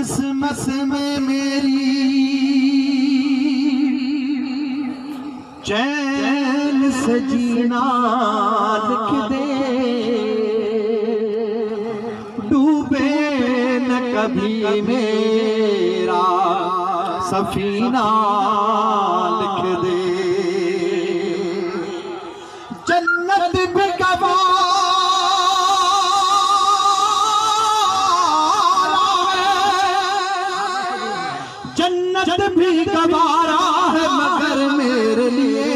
किस्मत में मेरी चैन से जीना लिख दे, डूबे न कभी मेरा सफीना लिख दे। जन्नत भी गवारा है, जन्नत भी गवारा है मगर मेरे लिए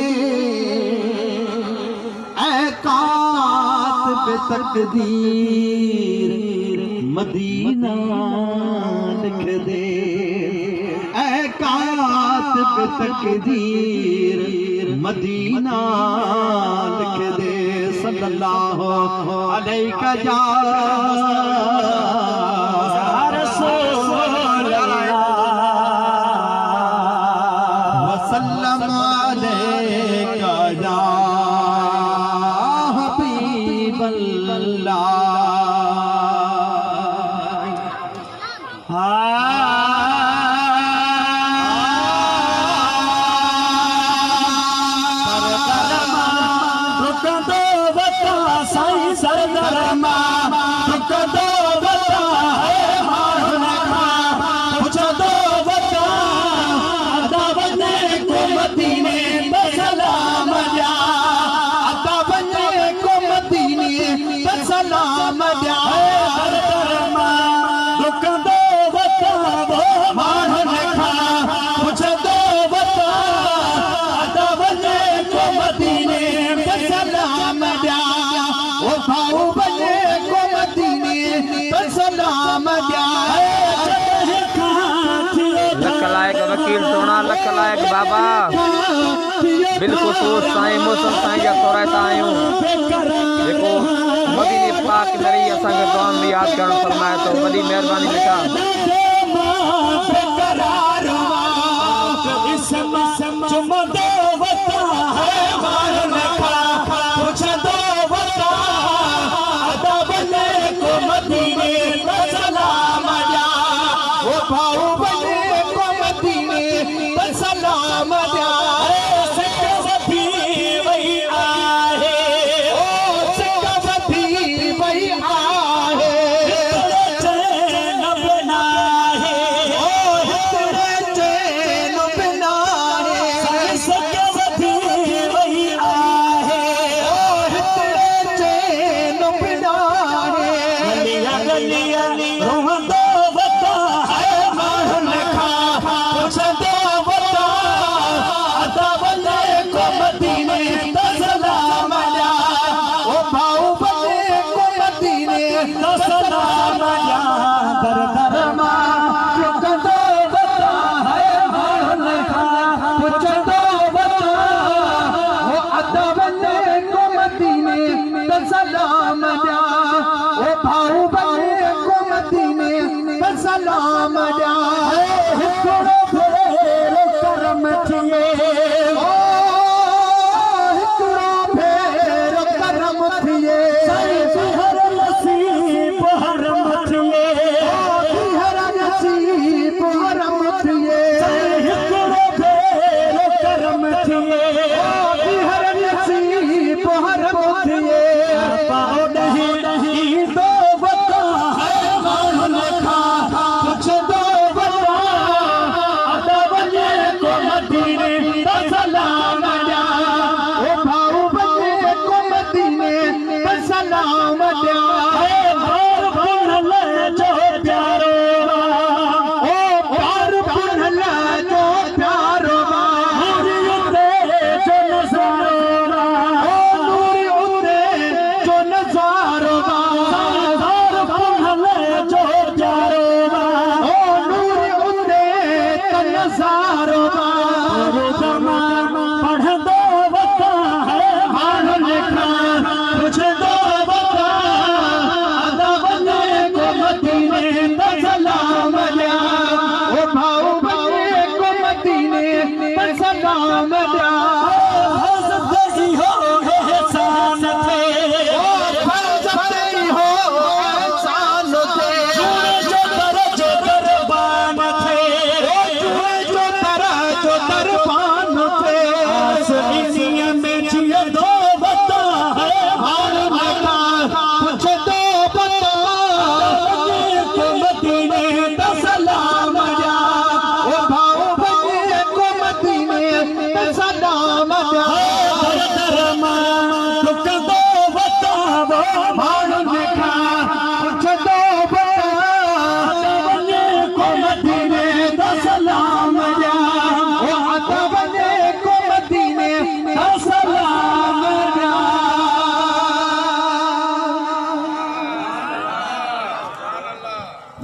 ऐकात तकदीर मदीना लिख दे। ऐकात तकदीर मदीना लिख दे। सल्लल्लाहु अलैहि या रसूल अल्लाह वसल्लम अलैका या हबीब अल्लाह। वकील सोना लख लायक बाबा बिल्कुल सोच साईं मौसम साईं जा तोराता आयूं देखो मदीने पाक नरी असा के दुआ में याद करण फरमाए तो बड़ी मेहरबानी बेटा।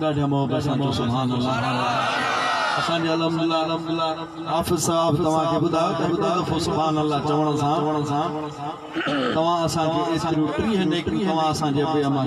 ॾाढा मोहबत सां चओ सुभान अल्लाह असांजे अल्हम्दुलिल्लाह हाफ़िज़ साहब तव्हांखे ॿुधायो त हिकु दफ़ो सुभान अल्लाह चवण सां तव्हां असांखे एतिरियूं 30 नेकियूं तव्हां असांजे अबे अमा